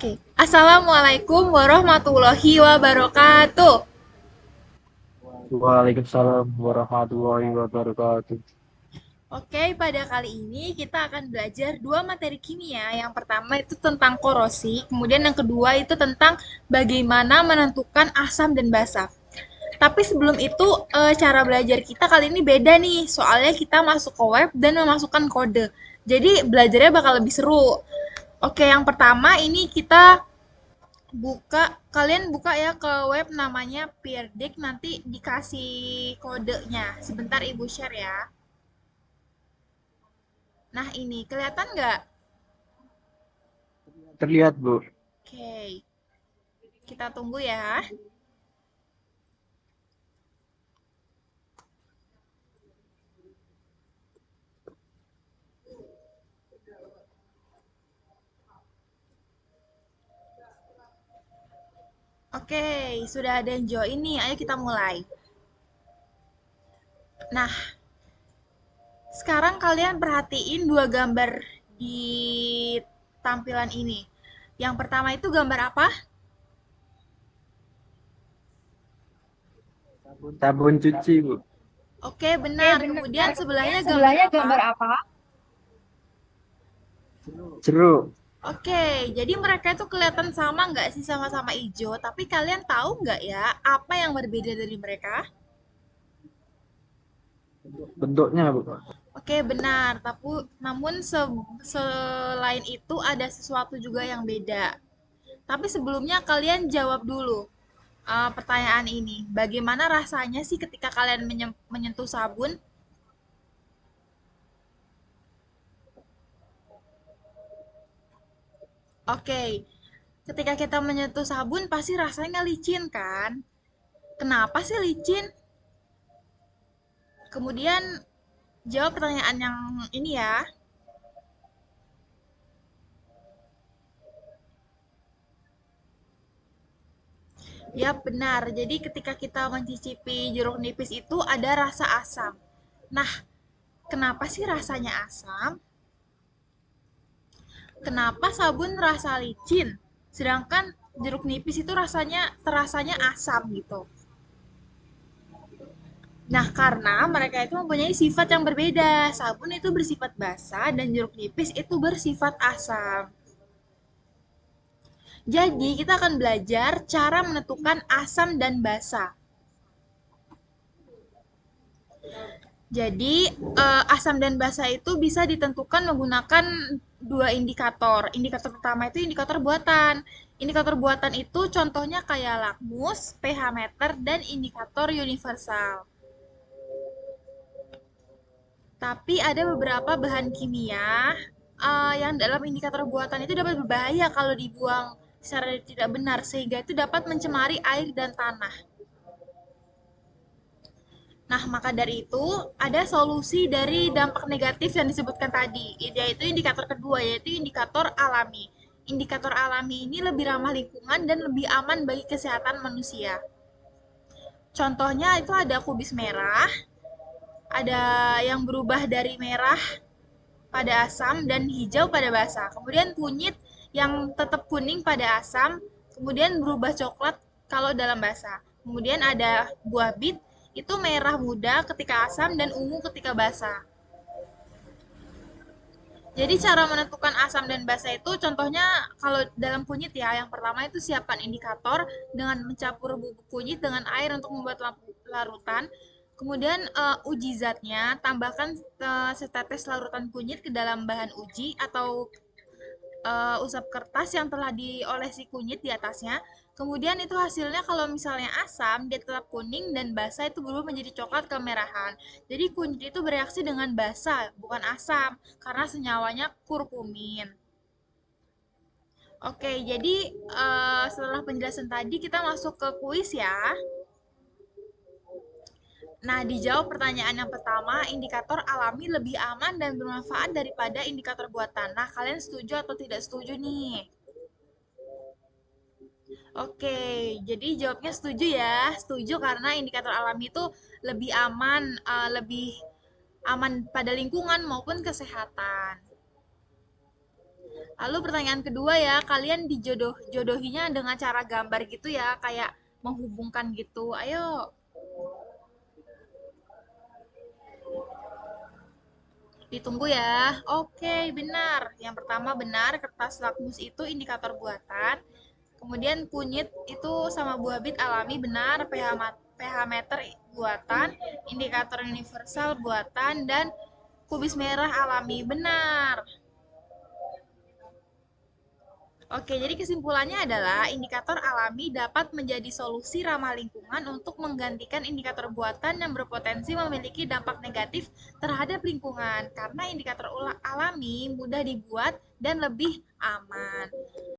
Oke. Assalamualaikum warahmatullahi wabarakatuh. Waalaikumsalam warahmatullahi wabarakatuh. Oke, pada kali ini kita akan belajar dua materi kimia. Yang pertama itu tentang korosi, kemudian yang kedua itu tentang bagaimana menentukan asam dan basa. Tapi sebelum itu, cara belajar kita kali ini beda nih. Soalnya kita masuk ke web dan memasukkan kode. Jadi belajarnya bakal lebih seru. Oke, yang pertama ini kita kalian buka ya ke web namanya Peerdik, nanti dikasih kodenya. Sebentar Ibu share ya. Nah ini, kelihatan nggak? Terlihat, Bu. Oke, kita tunggu ya. Oke, sudah ada yang join nih, ayo kita mulai. Nah, sekarang kalian perhatiin dua gambar di tampilan ini. Yang pertama itu gambar apa? Sabun cuci, Bu. Oke, Oke, benar. benar. Kemudian Kemudian sebelahnya gambar sebelahnya apa? gambar apa? Jeruk. Oke, jadi mereka itu kelihatan sama nggak sih, sama-sama hijau, tapi kalian tahu nggak ya apa yang berbeda dari mereka? Bentuknya, Bu. Oke, benar. Tapi namun selain itu ada sesuatu juga yang beda. Tapi sebelumnya kalian jawab dulu pertanyaan ini. Bagaimana rasanya sih ketika kalian menyentuh sabun? Oke, ketika kita menyentuh sabun pasti rasanya licin kan? Kenapa sih licin? Kemudian jawab pertanyaan yang ini ya. Ya, benar. Jadi ketika kita mencicipi jeruk nipis itu ada rasa asam. Nah, kenapa sih rasanya asam? Kenapa sabun rasa licin? Sedangkan jeruk nipis itu terasanya asam gitu. Nah, karena mereka itu mempunyai sifat yang berbeda. Sabun itu bersifat basa dan jeruk nipis itu bersifat asam. Jadi, kita akan belajar cara menentukan asam dan basa. Jadi, asam dan basa itu bisa ditentukan menggunakan dua indikator. Indikator pertama itu indikator buatan. Indikator buatan itu contohnya kayak lakmus, pH meter, dan indikator universal. Tapi ada beberapa bahan kimia yang dalam indikator buatan itu dapat berbahaya kalau dibuang secara tidak benar, sehingga itu dapat mencemari air dan tanah. Nah, maka dari itu ada solusi dari dampak negatif yang disebutkan tadi, yaitu indikator kedua, yaitu indikator alami. Indikator alami ini lebih ramah lingkungan dan lebih aman bagi kesehatan manusia. Contohnya itu ada kubis merah, ada yang berubah dari merah pada asam dan hijau pada basa. Kemudian kunyit yang tetap kuning pada asam, kemudian berubah coklat kalau dalam basa. Kemudian ada buah bit, itu merah muda ketika asam dan ungu ketika basa. Jadi cara menentukan asam dan basa itu contohnya kalau dalam kunyit ya, yang pertama itu siapkan indikator dengan mencampur bubuk kunyit dengan air untuk membuat larutan. Kemudian uji zatnya, tambahkan setetes larutan kunyit ke dalam bahan uji atau usap kertas yang telah diolesi kunyit di atasnya. Kemudian itu hasilnya kalau misalnya asam, dia tetap kuning dan basa itu berubah menjadi coklat kemerahan. Jadi kunyit itu bereaksi dengan basa, bukan asam, karena senyawanya kurkumin. Oke, jadi setelah penjelasan tadi kita masuk ke kuis ya. Nah, dijawab pertanyaan yang pertama, indikator alami lebih aman dan bermanfaat daripada indikator buatan. Nah, kalian setuju atau tidak setuju nih? Oke, jadi jawabnya setuju ya. Setuju karena indikator alami itu lebih aman, lebih aman pada lingkungan maupun kesehatan. Lalu pertanyaan kedua ya, kalian jodohinya dengan cara gambar gitu ya, kayak menghubungkan gitu. Ayo, ditunggu ya. Oke, benar. Yang pertama benar, kertas lakmus itu indikator buatan. Kemudian kunyit itu sama buah bit alami benar, pH meter buatan, indikator universal buatan, dan kubis merah alami benar. Oke, jadi kesimpulannya adalah indikator alami dapat menjadi solusi ramah lingkungan untuk menggantikan indikator buatan yang berpotensi memiliki dampak negatif terhadap lingkungan, karena indikator alami mudah dibuat dan lebih aman.